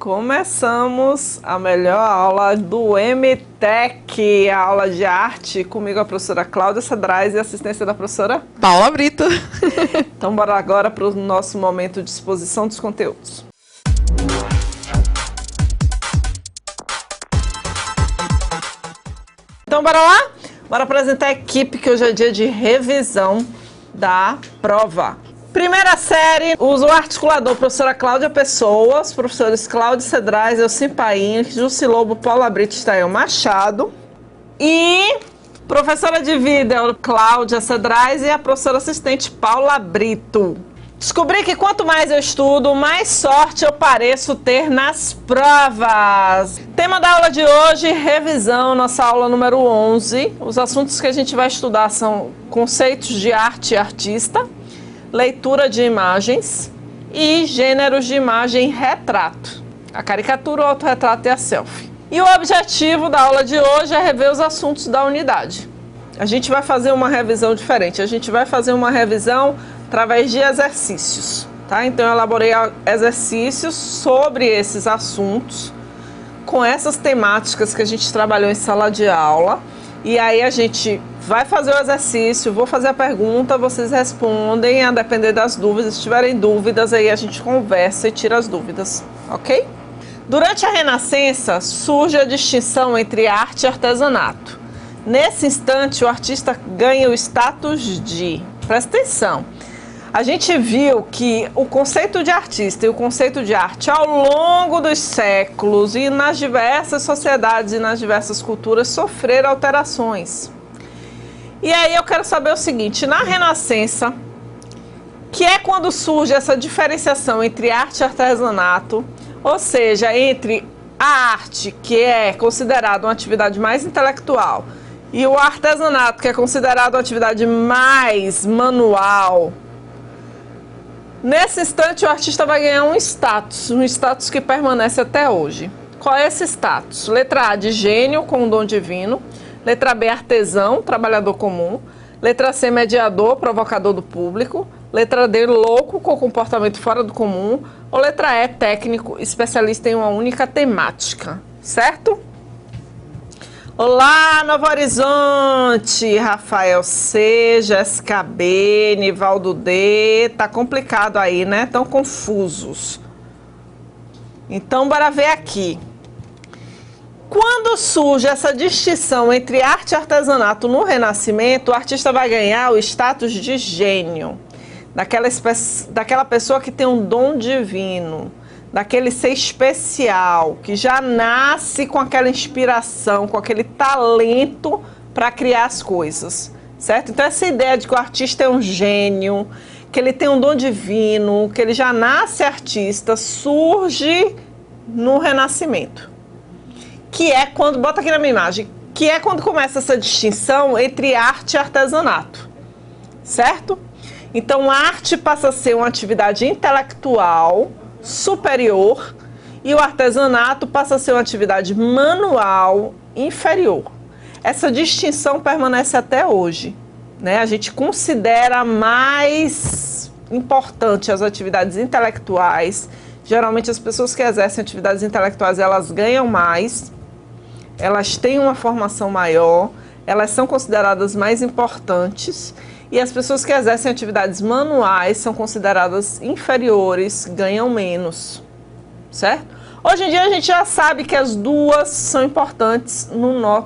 Começamos a melhor aula do MTech, a aula de arte, comigo a professora Cláudia Cedrais e a assistência da professora Paula Brito. Então bora agora para o nosso momento de exposição dos conteúdos. Então bora lá? Bora apresentar a equipe, que hoje é dia de revisão da prova. Primeira série, uso articulador, professora Cláudia Pessoas, professores Cláudia Cedrais, Elcim Paim, Jussi Lobo, Paula Brito, Estael Machado. E professora de vídeo, Cláudia Cedrais, e a professora assistente, Paula Brito. Descobri que quanto mais eu estudo, mais sorte eu pareço ter nas provas. Tema da aula de hoje, revisão, nossa aula número 11. Os assuntos que a gente vai estudar são conceitos de arte e artista, leitura de imagens e gêneros de imagem retrato. A caricatura, o autorretrato e a selfie. E o objetivo da aula de hoje é rever os assuntos da unidade. A gente vai fazer uma revisão diferente. A gente vai fazer uma revisão através de exercícios, tá? Então eu elaborei exercícios sobre esses assuntos, com essas temáticas que a gente trabalhou em sala de aula. E aí a gente vai fazer o exercício, vou fazer a pergunta, vocês respondem a depender das dúvidas. Se tiverem dúvidas, aí a gente conversa e tira as dúvidas, ok? Durante a Renascença, surge a distinção entre arte e artesanato. Nesse instante, o artista ganha o status de... Presta atenção. A gente viu que o conceito de artista e o conceito de arte, ao longo dos séculos e nas diversas sociedades e nas diversas culturas, sofreram alterações. E aí eu quero saber o seguinte, na Renascença, que é quando surge essa diferenciação entre arte e artesanato, ou seja, entre a arte, que é considerada uma atividade mais intelectual, e o artesanato, que é considerado uma atividade mais manual. Nesse instante, o artista vai ganhar um status que permanece até hoje. Qual é esse status? Letra A, de gênio com o dom divino. Letra B, artesão, trabalhador comum. Letra C, mediador, provocador do público. Letra D, louco, com comportamento fora do comum. Ou letra E, técnico, especialista em uma única temática. Certo? Olá, Novo Horizonte, Rafael C, Jéssica B, Nivaldo D, tá complicado aí, né? Tão confusos. Então, bora ver aqui. Quando surge essa distinção entre arte e artesanato no Renascimento, o artista vai ganhar o status de gênio, daquela pessoa que tem um dom divino, daquele ser especial, que já nasce com aquela inspiração, com aquele talento para criar as coisas, certo? Então essa ideia de que o artista é um gênio, que ele tem um dom divino, que ele já nasce artista, surge no Renascimento. Que é quando, bota aqui na minha imagem, que é quando começa essa distinção entre arte e artesanato, certo? Então a arte passa a ser uma atividade intelectual superior e o artesanato passa a ser uma atividade manual inferior. Essa distinção permanece até hoje, né? A gente considera mais importante as atividades intelectuais. Geralmente as pessoas que exercem atividades intelectuais, elas ganham mais, elas têm uma formação maior, elas são consideradas mais importantes. E as pessoas que exercem atividades manuais são consideradas inferiores, ganham menos, certo? Hoje em dia a gente já sabe que as duas são importantes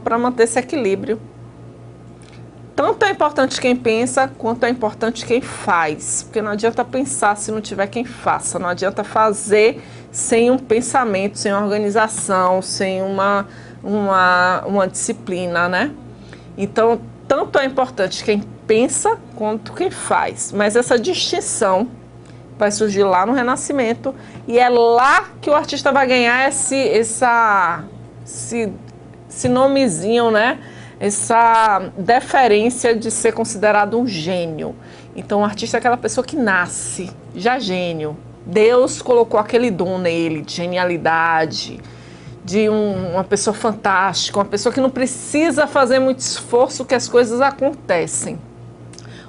para manter esse equilíbrio. Tanto é importante quem pensa, quanto é importante quem faz. Porque não adianta pensar se não tiver quem faça. Não adianta fazer sem um pensamento, sem uma organização, sem uma disciplina, né? Então, tanto é importante quem pensa quanto quem faz, mas essa distinção vai surgir lá no Renascimento e é lá que o artista vai ganhar esse nomezinho, né? Essa deferência de ser considerado um gênio. Então o artista é aquela pessoa que nasce já gênio. Deus colocou aquele dom nele de genialidade, de uma pessoa fantástica, uma pessoa que não precisa fazer muito esforço, que as coisas acontecem.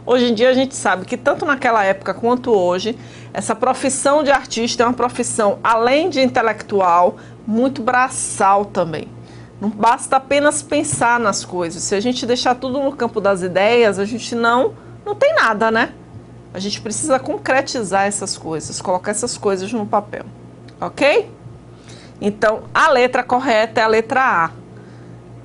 Hoje em dia a gente sabe que tanto naquela época quanto hoje Essa profissão de artista é uma profissão, além de intelectual, muito braçal também. Não basta apenas pensar nas coisas. Se a gente deixar tudo no campo das ideias, a gente não tem nada, né? A gente precisa concretizar essas coisas, colocar essas coisas no papel, ok? Então, a letra correta é a letra A.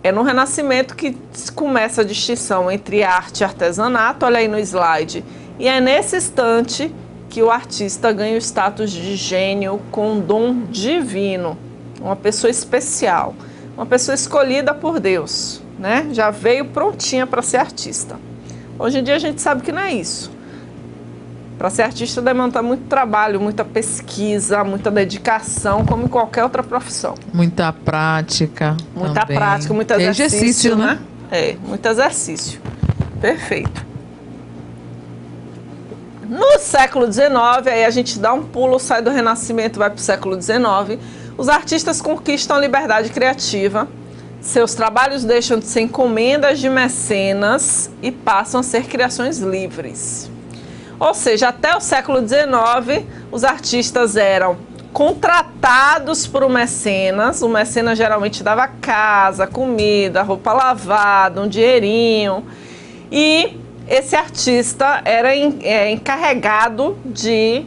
É no Renascimento que começa a distinção entre arte e artesanato, olha aí no slide. E é nesse instante que o artista ganha o status de gênio com um dom divino, uma pessoa especial, uma pessoa escolhida por Deus, né? Já veio prontinha para ser artista. Hoje em dia a gente sabe que não é isso. Para ser artista demanda muito trabalho, muita pesquisa, muita dedicação, como em qualquer outra profissão. Muita prática. Muita também. prática, muito exercício, né? É, muito exercício. Perfeito. No século XIX, aí a gente dá um pulo, sai do Renascimento, vai para o século XIX, os artistas conquistam a liberdade criativa, seus trabalhos deixam de ser encomendas de mecenas e passam a ser criações livres. Ou seja, até o século XIX, os artistas eram contratados por um mecenas. O mecenas geralmente dava casa, comida, roupa lavada, um dinheirinho. E esse artista era encarregado de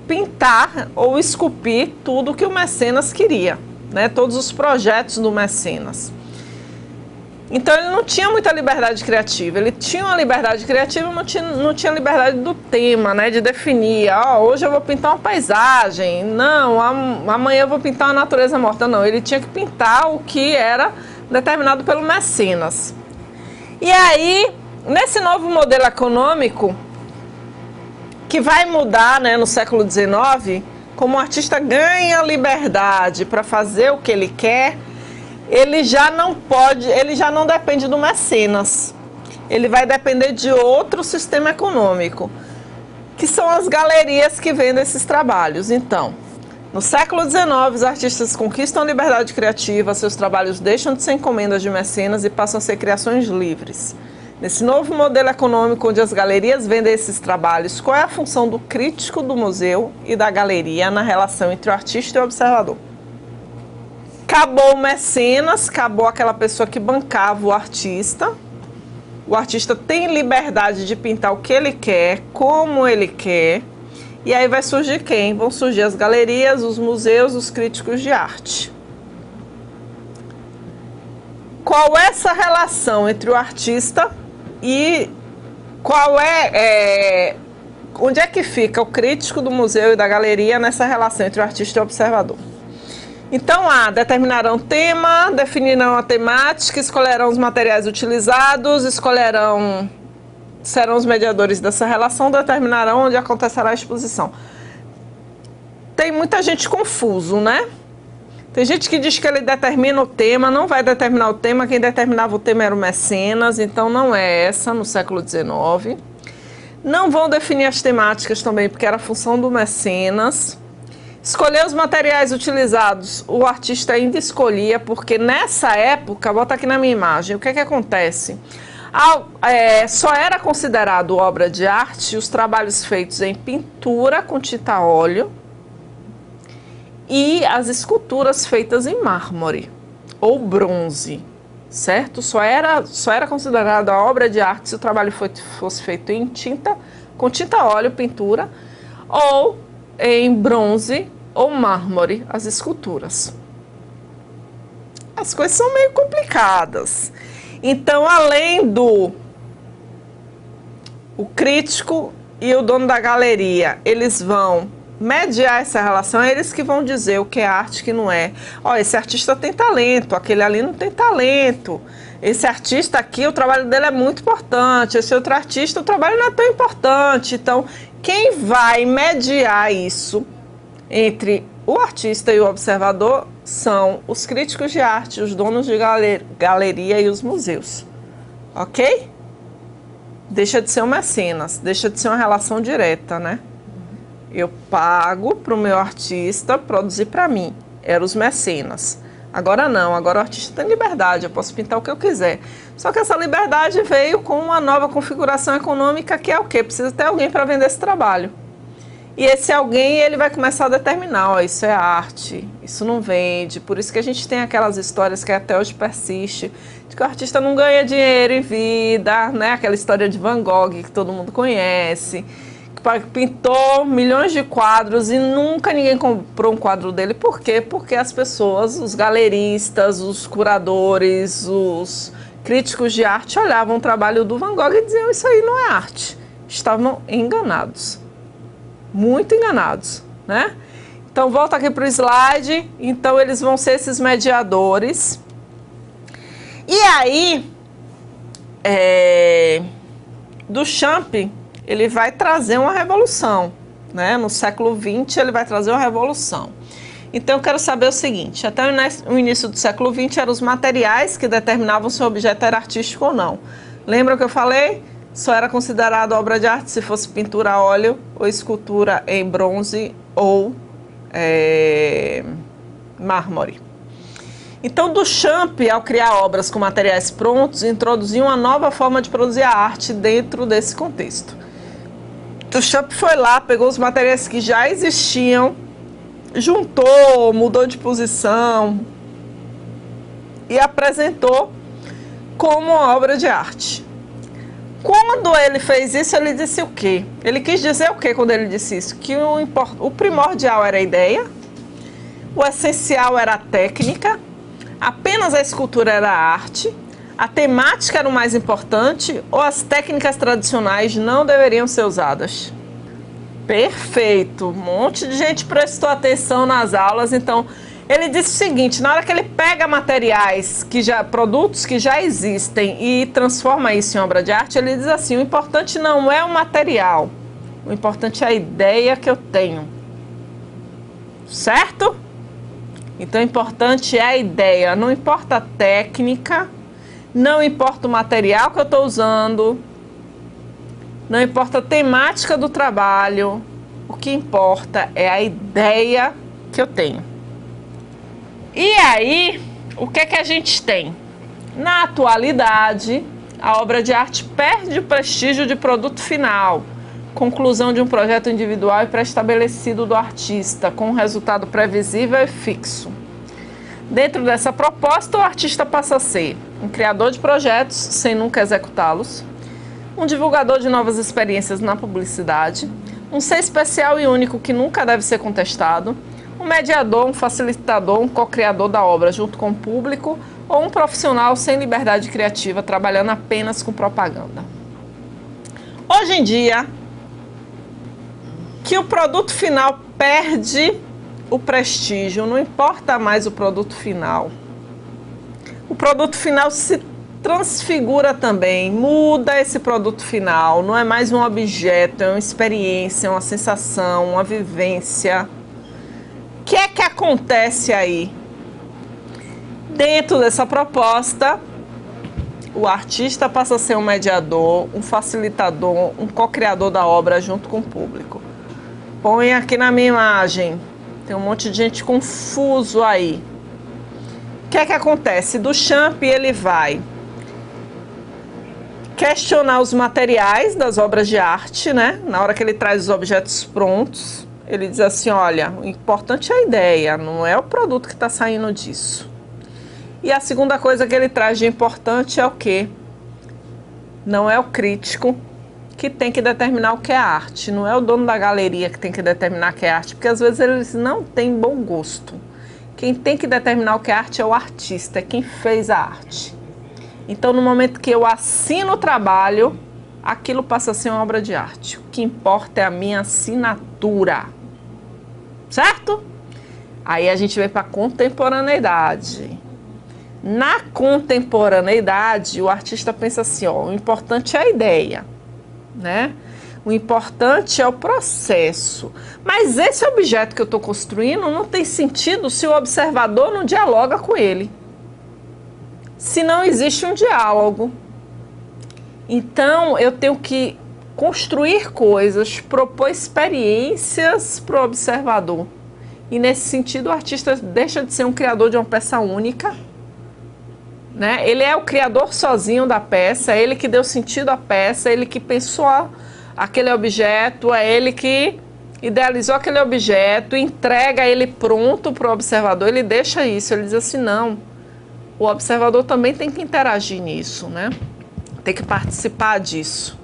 pintar ou esculpir tudo que o mecenas queria, né? Todos os projetos do mecenas. Então ele não tinha muita liberdade criativa. Ele tinha uma liberdade criativa, mas não tinha liberdade do tema, né? De definir, hoje eu vou pintar uma paisagem, não, amanhã eu vou pintar uma natureza morta. Não, ele tinha que pintar o que era determinado pelo mecenas. E aí, nesse novo modelo econômico, que vai mudar, né, no século XIX, como o artista ganha liberdade para fazer o que ele quer, ele já não depende do mecenas. Ele vai depender de outro sistema econômico, que são as galerias que vendem esses trabalhos. Então, no século XIX, os artistas conquistam a liberdade criativa, seus trabalhos deixam de ser encomendas de mecenas e passam a ser criações livres. Nesse novo modelo econômico, onde as galerias vendem esses trabalhos, qual é a função do crítico do museu e da galeria na relação entre o artista e o observador? Acabou o mecenas, acabou aquela pessoa que bancava o artista. O artista tem liberdade de pintar o que ele quer, como ele quer. E aí vai surgir quem? Vão surgir as galerias, os museus, os críticos de arte. Qual é essa relação entre o artista e onde é que fica o crítico do museu e da galeria nessa relação entre o artista e o observador? Então, determinarão o tema, definirão a temática, escolherão os materiais utilizados, serão os mediadores dessa relação, determinarão onde acontecerá a exposição. Tem muita gente confuso, né? Tem gente que diz que ele determina o tema, não vai determinar o tema, quem determinava o tema era o mecenas, então não é essa no século XIX. Não vão definir as temáticas também, porque era a função do mecenas. Escolher os materiais utilizados, o artista ainda escolhia, porque nessa época, bota aqui na minha imagem, o que acontece? Só era considerado obra de arte os trabalhos feitos em pintura com tinta a óleo e as esculturas feitas em mármore ou bronze, certo? Só era considerada obra de arte se o trabalho fosse feito com tinta a óleo, pintura, ou em bronze ou mármore, as esculturas. As coisas são meio complicadas. Então, além do crítico e o dono da galeria, eles vão mediar essa relação, é eles que vão dizer o que é arte e o que não é. Esse artista tem talento, aquele ali não tem talento. Esse artista aqui, o trabalho dele é muito importante. Esse outro artista, o trabalho não é tão importante. Então, quem vai mediar isso entre o artista e o observador são os críticos de arte, os donos de galeria e os museus. Ok? Deixa de ser um mecenas, deixa de ser uma relação direta, né? Eu pago para o meu artista produzir para mim. Eram os mecenas. Agora não, agora o artista tem liberdade, eu posso pintar o que eu quiser. Só que essa liberdade veio com uma nova configuração econômica, que é o quê? Precisa ter alguém para vender esse trabalho. E esse alguém, ele vai começar a determinar, ó, isso é arte, isso não vende. Por isso que a gente tem aquelas histórias que até hoje persiste, de que o artista não ganha dinheiro em vida, né? Aquela história de Van Gogh, que todo mundo conhece, que pintou milhões de quadros e nunca ninguém comprou um quadro dele. Por quê? Porque as pessoas, os galeristas, os curadores, os críticos de arte olhavam o trabalho do Van Gogh e diziam, isso aí não é arte. Estavam enganados. Muito enganados, né? Então, volta aqui para o slide. Então, eles vão ser esses mediadores. E aí, Duchamp, ele vai trazer uma revolução, né? No século XX, ele vai trazer uma revolução. Então, eu quero saber o seguinte, até o início do século XX, eram os materiais que determinavam se o objeto era artístico ou não. Lembra que eu falei? Só era considerado obra de arte se fosse pintura a óleo ou escultura em bronze ou mármore. Então, Duchamp, ao criar obras com materiais prontos, introduziu uma nova forma de produzir a arte dentro desse contexto. Duchamp foi lá, pegou os materiais que já existiam, juntou, mudou de posição e apresentou como obra de arte. Quando ele fez isso, ele disse o quê? Ele quis dizer o quê quando ele disse isso? Que o primordial era a ideia, o essencial era a técnica, apenas a escultura era a arte, a temática era o mais importante ou as técnicas tradicionais não deveriam ser usadas. Perfeito, um monte de gente prestou atenção nas aulas, então ele disse o seguinte, na hora que ele pega materiais, produtos que já existem e transforma isso em obra de arte, ele diz assim, o importante não é o material, o importante é a ideia que eu tenho, certo? Então o importante é a ideia, não importa a técnica, não importa o material que eu estou usando, não importa a temática do trabalho, o que importa é a ideia que eu tenho. E aí, o que é que a gente tem? Na atualidade, a obra de arte perde o prestígio de produto final, conclusão de um projeto individual e pré-estabelecido do artista, com um resultado previsível e fixo. Dentro dessa proposta, o artista passa a ser um criador de projetos, sem nunca executá-los, um divulgador de novas experiências na publicidade, um ser especial e único que nunca deve ser contestado, um mediador, um facilitador, um co-criador da obra junto com o público ou um profissional sem liberdade criativa, trabalhando apenas com propaganda. Hoje em dia, que o produto final perde o prestígio, não importa mais o produto final. O produto final se transfigura também, muda esse produto final, não é mais um objeto, é uma experiência, uma sensação, uma vivência. O que é que acontece aí? Dentro dessa proposta, o artista passa a ser um mediador, um facilitador, um co-criador da obra junto com o público. Põe aqui na minha imagem, tem um monte de gente confuso aí. O que é que acontece? Duchamp, ele vai questionar os materiais das obras de arte, né? Na hora que ele traz os objetos prontos, ele diz assim, olha, o importante é a ideia, não é o produto que está saindo disso. E a segunda coisa que ele traz de importante é o quê? Não é o crítico que tem que determinar o que é arte, não é o dono da galeria que tem que determinar o que é arte, porque às vezes eles não têm bom gosto. Quem tem que determinar o que é arte é o artista, é quem fez a arte. Então, no momento que eu assino o trabalho, aquilo passa a ser uma obra de arte. O que importa é a minha assinatura. Certo? Aí a gente vem para a contemporaneidade. Na contemporaneidade, o artista pensa assim, ó, o importante é a ideia, né? O importante é o processo. Mas esse objeto que eu estou construindo não tem sentido se o observador não dialoga com ele. Se não existe um diálogo. Então, eu tenho que construir coisas, propor experiências para o observador. E nesse sentido, o artista deixa de ser um criador de uma peça única, né? Ele é o criador sozinho da peça, é ele que deu sentido à peça, é ele que pensou aquele objeto, é ele que idealizou aquele objeto, entrega ele pronto para o observador, ele deixa isso, ele diz assim, não, o observador também tem que interagir nisso, né? Tem que participar disso.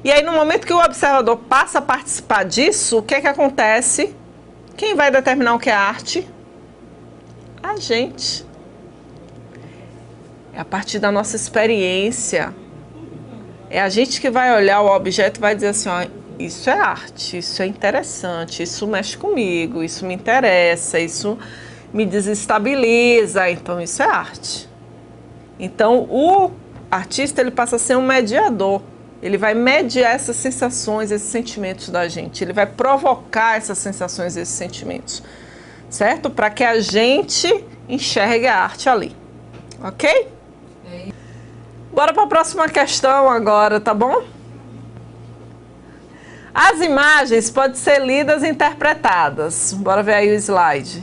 E aí, no momento que o observador passa a participar disso, o que é que acontece? Quem vai determinar o que é arte? A gente. É a partir da nossa experiência. É a gente que vai olhar o objeto e vai dizer assim, ó, isso é arte, isso é interessante, isso mexe comigo, isso me interessa, isso me desestabiliza, então isso é arte. Então, o artista, ele passa a ser um mediador. Ele vai mediar essas sensações, esses sentimentos da gente. Ele vai provocar essas sensações, esses sentimentos. Certo? Para que a gente enxergue a arte ali. Ok? Bora para a próxima questão agora, tá bom? As imagens podem ser lidas e interpretadas. Bora ver aí o slide.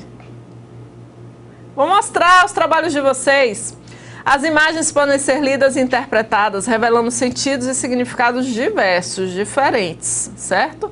Vou mostrar os trabalhos de vocês. As imagens podem ser lidas e interpretadas, revelando sentidos e significados diversos, diferentes, certo?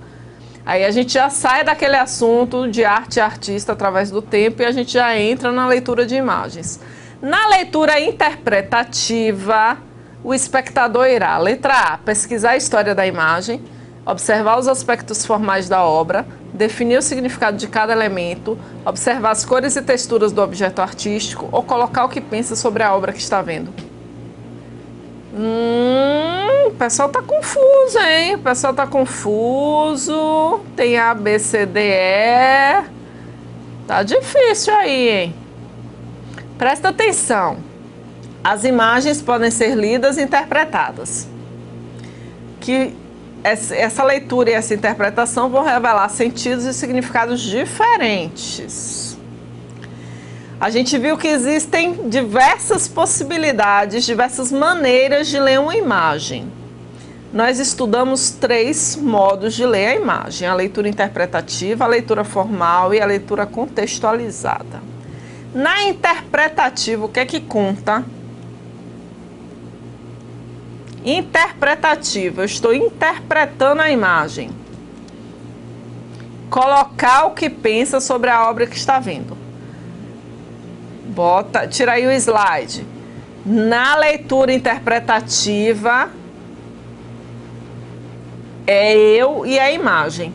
Aí a gente já sai daquele assunto de arte e artista através do tempo e a gente já entra na leitura de imagens. Na leitura interpretativa, o espectador irá, letra A, pesquisar a história da imagem, observar os aspectos formais da obra, definir o significado de cada elemento, observar as cores e texturas do objeto artístico ou colocar o que pensa sobre a obra que está vendo. O pessoal tá confuso, hein? O pessoal tá confuso. Tem A, B, C, D, E. Tá difícil aí, hein? Presta atenção. As imagens podem ser lidas e interpretadas. Que essa leitura e essa interpretação vão revelar sentidos e significados diferentes. A gente viu que existem diversas possibilidades, diversas maneiras de ler uma imagem. Nós estudamos 3 modos de ler a imagem: a leitura interpretativa, a leitura formal e a leitura contextualizada. Na interpretativa, o que é que conta? Interpretativa, eu estou interpretando a imagem. Colocar o que pensa sobre a obra que está vendo. Tira aí o slide. Na leitura interpretativa, é eu e a imagem,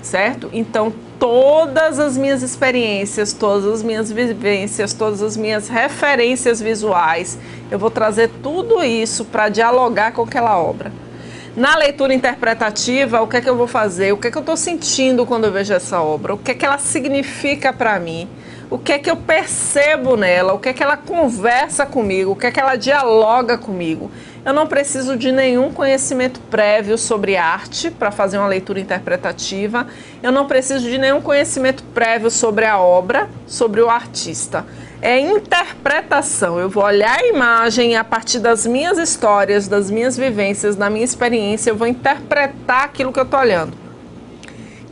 certo? Então, todas as minhas experiências, todas as minhas vivências, todas as minhas referências visuais, eu vou trazer tudo isso para dialogar com aquela obra. Na leitura interpretativa, o que é que eu vou fazer? O que é que eu estou sentindo quando eu vejo essa obra? O que é que ela significa para mim? O que é que eu percebo nela? O que é que ela conversa comigo? O que é que ela dialoga comigo? Eu não preciso de nenhum conhecimento prévio sobre arte para fazer uma leitura interpretativa. Eu não preciso de nenhum conhecimento prévio sobre a obra, sobre o artista. É interpretação. Eu vou olhar a imagem e, a partir das minhas histórias, das minhas vivências, da minha experiência, eu vou interpretar aquilo que eu estou olhando.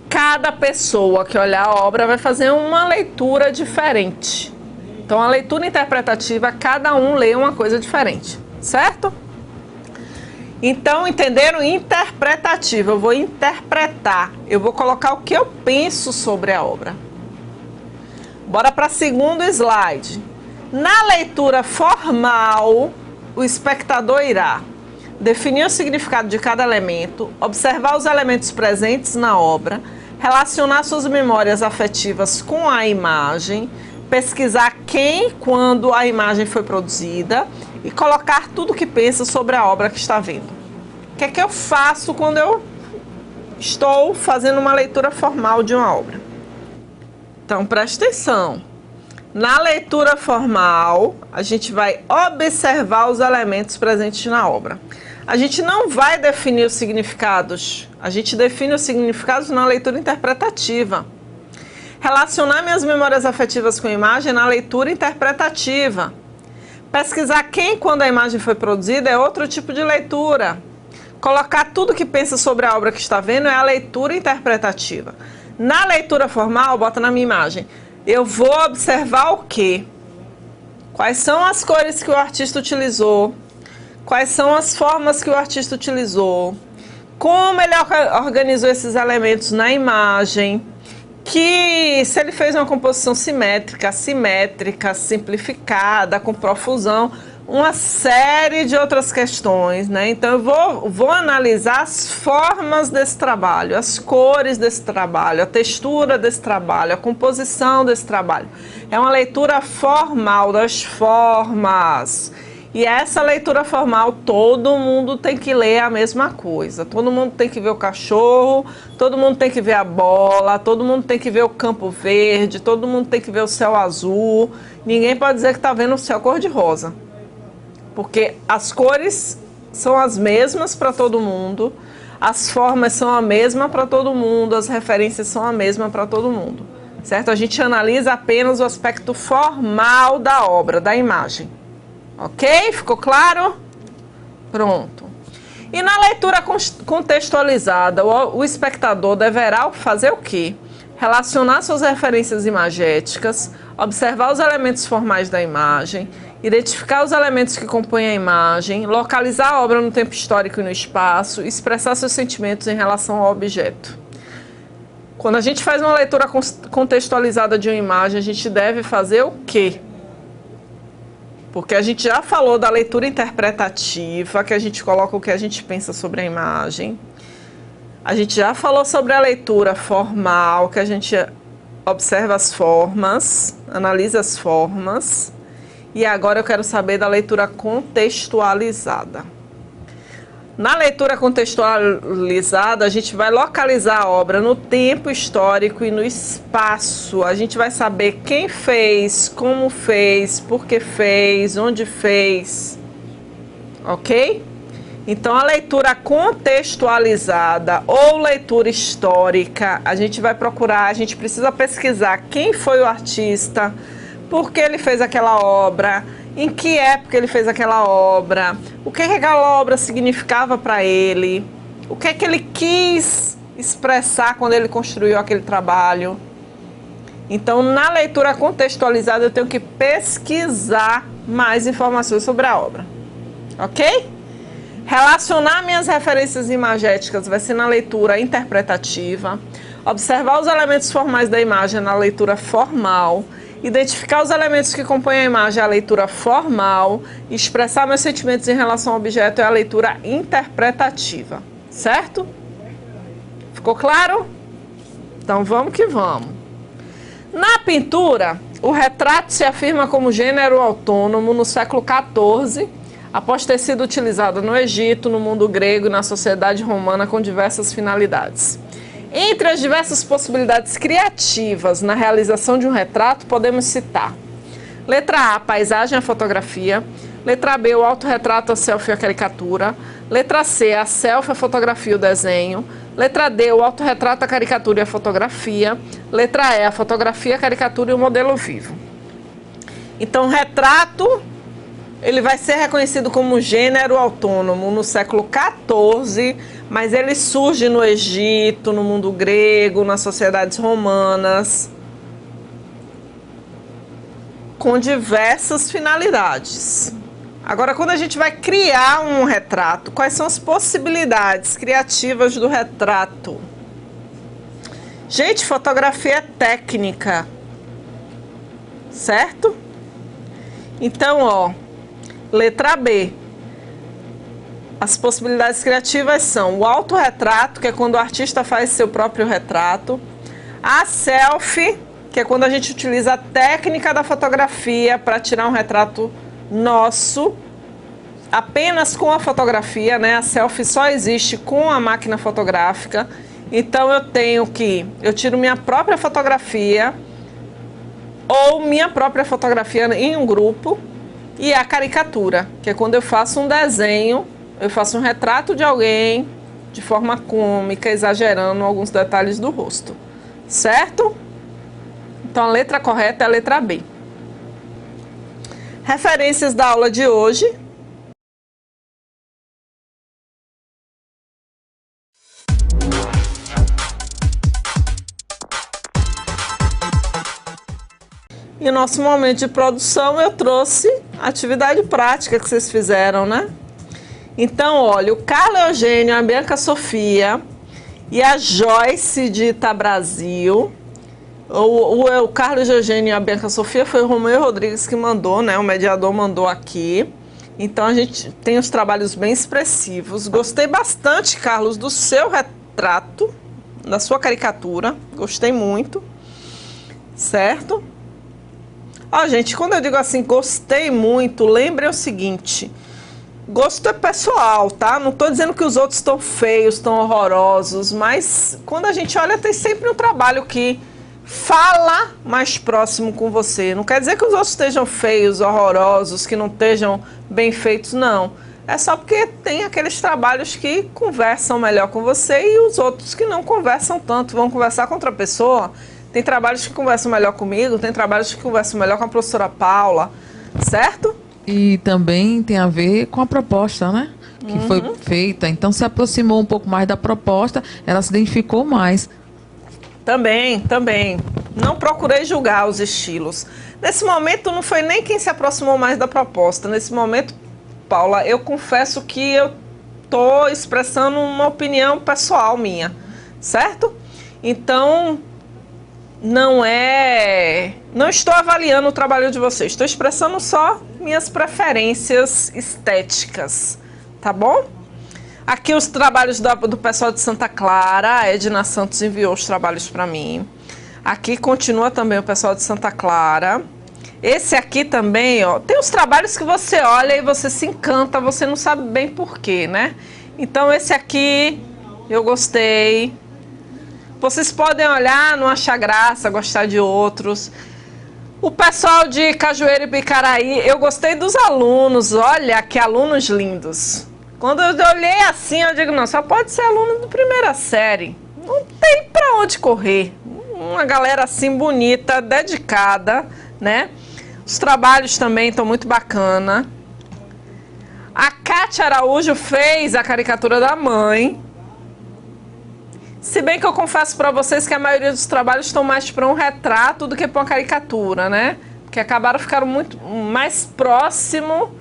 Cada pessoa que olhar a obra vai fazer uma leitura diferente. Então, a leitura interpretativa, cada um lê uma coisa diferente, certo? Então, entenderam? Interpretativa, eu vou interpretar, eu vou colocar o que eu penso sobre a obra. Bora para o segundo slide. Na leitura formal, o espectador irá definir o significado de cada elemento, observar os elementos presentes na obra, relacionar suas memórias afetivas com a imagem, pesquisar quem, quando a imagem foi produzida e colocar tudo o que pensa sobre a obra que está vendo. O que é que eu faço quando eu estou fazendo uma leitura formal de uma obra? Então, presta atenção. Na leitura formal, a gente vai observar os elementos presentes na obra. A gente não vai definir os significados. A gente define os significados na leitura interpretativa. Relacionar minhas memórias afetivas com a imagem na leitura interpretativa. Pesquisar quem, quando a imagem foi produzida, é outro tipo de leitura. Colocar tudo que pensa sobre a obra que está vendo é a leitura interpretativa. Na leitura formal, bota na minha imagem, eu vou observar o quê? Quais são as cores que o artista utilizou? Quais são as formas que o artista utilizou? como ele organizou esses elementos na imagem, que se ele fez uma composição simétrica, assimétrica, simplificada, com profusão, uma série de outras questões, né? Então eu vou analisar as formas desse trabalho, as cores desse trabalho, a textura desse trabalho, a composição desse trabalho. É uma leitura formal das formas. E essa leitura formal, todo mundo tem que ler a mesma coisa. Todo mundo tem que ver o cachorro, todo mundo tem que ver a bola, todo mundo tem que ver o campo verde, todo mundo tem que ver o céu azul. Ninguém pode dizer que está vendo o céu cor-de-rosa. Porque as cores são as mesmas para todo mundo, as formas são a mesma para todo mundo, as referências são a mesma para todo mundo. Certo? A gente analisa apenas o aspecto formal da obra, da imagem. Ok? Ficou claro? Pronto. E na leitura contextualizada, o espectador deverá fazer o quê? Relacionar suas referências imagéticas, observar os elementos formais da imagem, identificar os elementos que compõem a imagem, localizar a obra no tempo histórico e no espaço, expressar seus sentimentos em relação ao objeto. Quando a gente faz uma leitura contextualizada de uma imagem, a gente deve fazer o quê? Porque a gente já falou da leitura interpretativa, que a gente coloca o que a gente pensa sobre a imagem. A gente já falou sobre a leitura formal, que a gente observa as formas, analisa as formas. E agora eu quero saber da leitura contextualizada. Na leitura contextualizada, a gente vai localizar a obra no tempo histórico e no espaço. A gente vai saber quem fez, como fez, por que fez, onde fez. Ok? Então, a leitura contextualizada ou leitura histórica, a gente vai procurar, a gente precisa pesquisar quem foi o artista, por que ele fez aquela obra, em que época ele fez aquela obra, o que aquela obra significava para ele, o que é que ele quis expressar quando ele construiu aquele trabalho. Então, na leitura contextualizada, eu tenho que pesquisar mais informações sobre a obra. Ok? Relacionar minhas referências imagéticas vai ser na leitura interpretativa, observar os elementos formais da imagem na leitura formal, identificar os elementos que compõem a imagem, a leitura formal, e expressar meus sentimentos em relação ao objeto é a leitura interpretativa, certo? Ficou claro? Então vamos que vamos. Na pintura, o retrato se afirma como gênero autônomo no século XIV, após ter sido utilizado no Egito, no mundo grego e na sociedade romana com diversas finalidades. Entre as diversas possibilidades criativas na realização de um retrato, podemos citar: letra A, paisagem e a fotografia; letra B, o autorretrato, a selfie e a caricatura; letra C, a selfie, a fotografia e o desenho; letra D, o autorretrato, a caricatura e a fotografia; letra E, a fotografia, a caricatura e o modelo vivo. Então, retrato, ele vai ser reconhecido como gênero autônomo no século XIV, mas ele surge no Egito, no mundo grego, nas sociedades romanas, com diversas finalidades. Agora, quando a gente vai criar um retrato, quais são as possibilidades criativas do retrato? Gente, fotografia é técnica, certo? Então, ó, letra B. As possibilidades criativas são o autorretrato, que é quando o artista faz seu próprio retrato; a selfie, que é quando a gente utiliza a técnica da fotografia para tirar um retrato nosso, apenas com a fotografia, né? A selfie só existe com a máquina fotográfica. Então eu tiro minha própria fotografia ou minha própria fotografia em um grupo. E a caricatura, que é quando eu faço um desenho, eu faço um retrato de alguém de forma cômica, exagerando alguns detalhes do rosto, certo? Então a letra correta é a letra B. Referências da aula de hoje. E no nosso momento de produção eu trouxe a atividade prática que vocês fizeram, né? Então, olha, o Carlos Eugênio, a Bianca Sofia e a Joyce de Ita Brasil. O Carlos Eugênio e a Bianca Sofia foi o Romeu Rodrigues que mandou, né? O mediador mandou aqui. Então, a gente tem os trabalhos bem expressivos. Gostei bastante, Carlos, do seu retrato, da sua caricatura. Gostei muito. Certo? Ó, gente, quando eu digo assim, gostei muito, lembre o seguinte... Gosto é pessoal, tá? Não tô dizendo que os outros estão feios, estão horrorosos, mas quando a gente olha, tem sempre um trabalho que fala mais próximo com você. Não quer dizer que os outros estejam feios, horrorosos, que não estejam bem feitos, não. É só porque tem aqueles trabalhos que conversam melhor com você e os outros que não conversam tanto, vão conversar com outra pessoa. Tem trabalhos que conversam melhor comigo, tem trabalhos que conversam melhor com a professora Paula, certo? E também tem a ver com a proposta, né? Que foi feita. Então, se aproximou um pouco mais da proposta, ela se identificou mais. Também. Não procurei julgar os estilos. Nesse momento, não foi nem quem se aproximou mais da proposta. Nesse momento, Paula, eu confesso que eu tô expressando uma opinião pessoal minha, certo? Então... Não estou avaliando o trabalho de vocês, estou expressando só minhas preferências estéticas, tá bom? Aqui os trabalhos do pessoal de Santa Clara, a Edna Santos enviou os trabalhos para mim. Aqui continua também o pessoal de Santa Clara. Esse aqui também, ó, tem os trabalhos que você olha e você se encanta, você não sabe bem porquê, né? Então esse aqui eu gostei. Vocês podem olhar, não achar graça, gostar de outros. O pessoal de Cajueiro e Picaraí, eu gostei dos alunos. Olha, que alunos lindos. Quando eu olhei assim, eu digo, não, só pode ser aluno de primeira série. Não tem pra onde correr. Uma galera assim bonita, dedicada, né? Os trabalhos também estão muito bacana. A Cátia Araújo fez a caricatura da mãe. Se bem que eu confesso para vocês que a maioria dos trabalhos estão mais para um retrato do que para uma caricatura, né? Porque ficaram muito mais próximo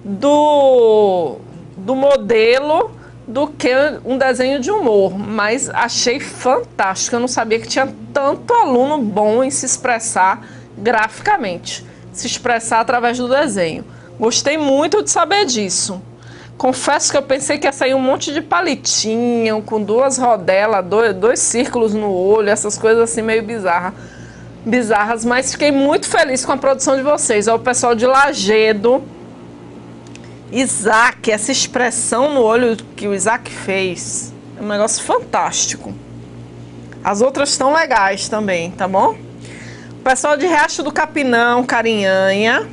do modelo do que um desenho de humor. Mas achei fantástico. Eu não sabia que tinha tanto aluno bom em se expressar graficamente. Se expressar através do desenho. Gostei muito de saber disso. Confesso que eu pensei que ia sair um monte de palitinho, com duas rodelas, dois círculos no olho, essas coisas assim meio bizarras, mas fiquei muito feliz com a produção de vocês. Ó, o pessoal de Lagedo, Isaac, essa expressão no olho que o Isaac fez, é um negócio fantástico. As outras estão legais também, tá bom? O pessoal de Riacho do Capinão, Carinhanha.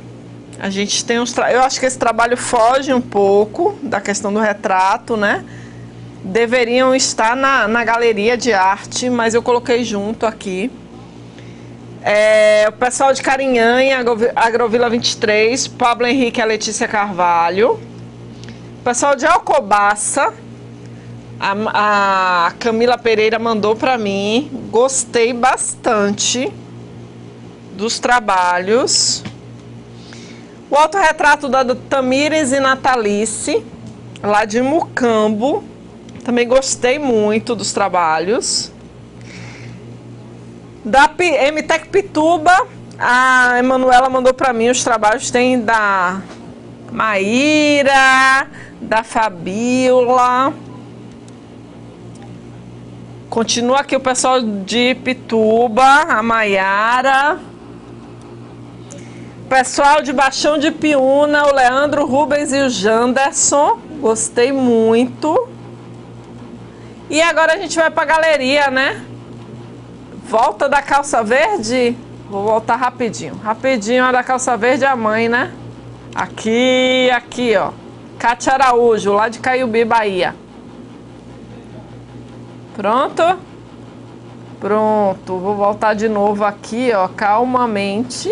A gente tem eu acho que esse trabalho foge um pouco da questão do retrato, né? Deveriam estar na galeria de arte, mas eu coloquei junto aqui. O pessoal de Carinhanha, Agrovila 23, Pablo Henrique e a Letícia Carvalho. O pessoal de Alcobaça, a Camila Pereira mandou para mim. Gostei bastante dos trabalhos. O autorretrato da Tamires e Natalice, lá de Mucambo. Também gostei muito dos trabalhos. Da MTEC Pituba, a Emanuela mandou para mim os trabalhos. Tem da Maíra, da Fabiola. Continua aqui o pessoal de Pituba, a Maiara. Pessoal de Baixão de Piúna, o Leandro Rubens e o Janderson. Gostei muito. E agora a gente vai para a galeria, né? Volta da calça verde. Vou voltar rapidinho. Rapidinho a da calça verde a mãe, né? Aqui, ó. Cátia Araújo, lá de Caiubi, Bahia. Pronto? Pronto. Vou voltar de novo aqui, ó, calmamente.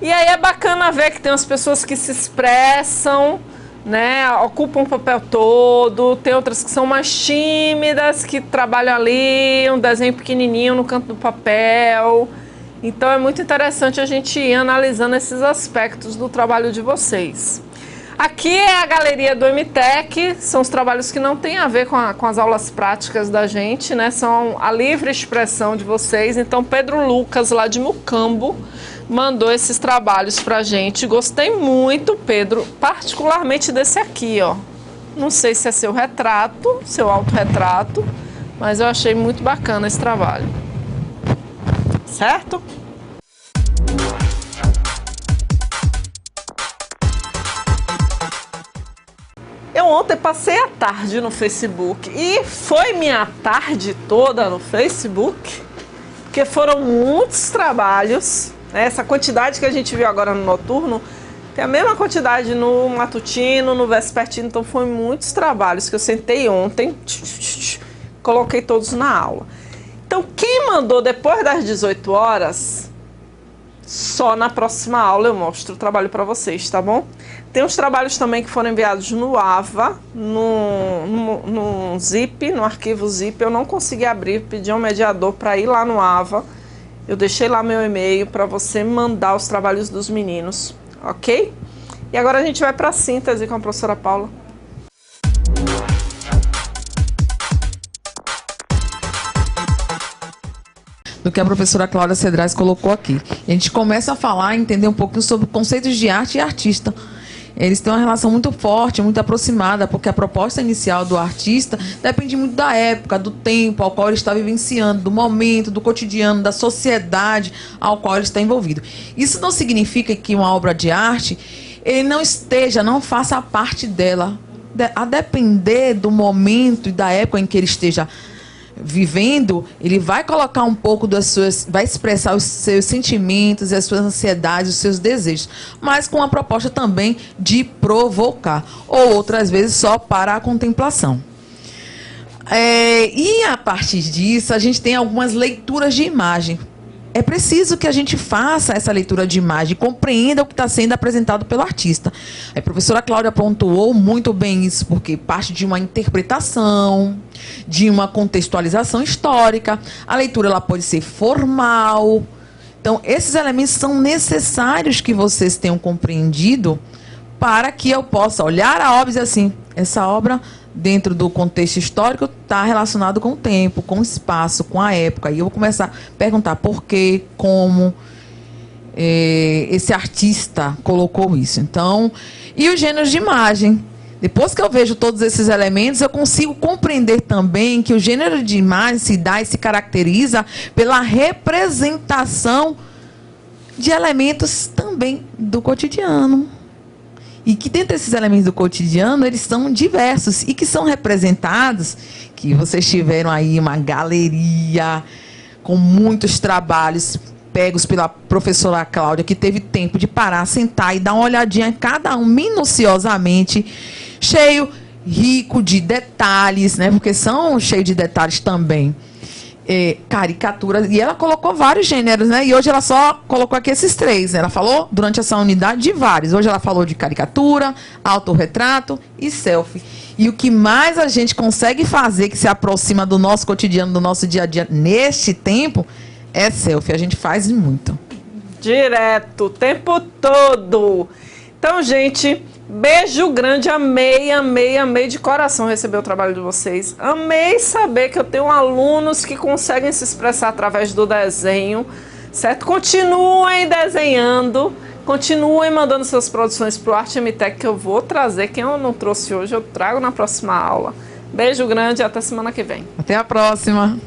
E aí é bacana ver que tem umas pessoas que se expressam, né, ocupam o papel todo, tem outras que são mais tímidas, que trabalham ali, um desenho pequenininho no canto do papel. Então é muito interessante a gente ir analisando esses aspectos do trabalho de vocês. Aqui é a galeria do MTech, são os trabalhos que não têm a ver com as aulas práticas da gente, né? São a livre expressão de vocês. Então Pedro Lucas, lá de Mucambo, mandou esses trabalhos pra gente. Gostei muito, Pedro, particularmente desse aqui, ó. Não sei se é seu retrato, seu autorretrato, mas eu achei muito bacana esse trabalho. Certo? Eu ontem passei a tarde no Facebook e foi minha tarde toda no Facebook, porque foram muitos trabalhos, né? Essa quantidade que a gente viu agora no noturno, tem a mesma quantidade no matutino, no vespertino, então foi muitos trabalhos que eu sentei ontem, coloquei todos na aula. Então quem mandou depois das 18 horas, só na próxima aula eu mostro o trabalho para vocês, tá bom? Tem uns trabalhos também que foram enviados no AVA, no zip, no arquivo zip. Eu não consegui abrir, pedi a um mediador para ir lá no AVA. Eu deixei lá meu e-mail para você mandar os trabalhos dos meninos, ok? E agora a gente vai para a síntese com a professora Paula. Do que a professora Cláudia Cedrais colocou aqui. A gente começa a falar, entender um pouquinho sobre conceitos de arte e artista. Eles têm uma relação muito forte, muito aproximada, porque a proposta inicial do artista depende muito da época, do tempo ao qual ele está vivenciando, do momento, do cotidiano, da sociedade ao qual ele está envolvido. Isso não significa que uma obra de arte ele não faça parte dela. A depender do momento e da época em que ele esteja vivendo, ele vai colocar um pouco vai expressar os seus sentimentos, as suas ansiedades, os seus desejos, mas com a proposta também de provocar, ou outras vezes só para a contemplação. E a partir disso, a gente tem algumas leituras de imagem. É preciso que a gente faça essa leitura de imagem, compreenda o que está sendo apresentado pelo artista. A professora Cláudia pontuou muito bem isso, porque parte de uma interpretação, de uma contextualização histórica. A leitura ela pode ser formal. Então, esses elementos são necessários que vocês tenham compreendido para que eu possa olhar a obra e dizer assim, essa obra, dentro do contexto histórico, está relacionado com o tempo, com o espaço, com a época. E eu vou começar a perguntar por quê, como esse artista colocou isso. Então, e os gêneros de imagem. Depois que eu vejo todos esses elementos, eu consigo compreender também que o gênero de imagem se dá e se caracteriza pela representação de elementos também do cotidiano. E que dentro desses elementos do cotidiano, eles são diversos e que são representados, que vocês tiveram aí uma galeria com muitos trabalhos pegos pela professora Cláudia, que teve tempo de parar, sentar e dar uma olhadinha em cada um minuciosamente, cheio, rico de detalhes, né? Porque são cheios de detalhes também. Caricaturas, e ela colocou vários gêneros, né? E hoje ela só colocou aqui esses três, né? Ela falou durante essa unidade de vários. Hoje ela falou de caricatura, autorretrato e selfie. E o que mais a gente consegue fazer que se aproxima do nosso cotidiano, do nosso dia a dia neste tempo, é selfie. A gente faz muito. Direto, o tempo todo. Então, gente, beijo grande, amei, amei, amei de coração receber o trabalho de vocês. Amei saber que eu tenho alunos que conseguem se expressar através do desenho, certo? Continuem desenhando, continuem mandando suas produções para o Arte MTech, que eu vou trazer. Quem eu não trouxe hoje, eu trago na próxima aula. Beijo grande e até semana que vem. Até a próxima.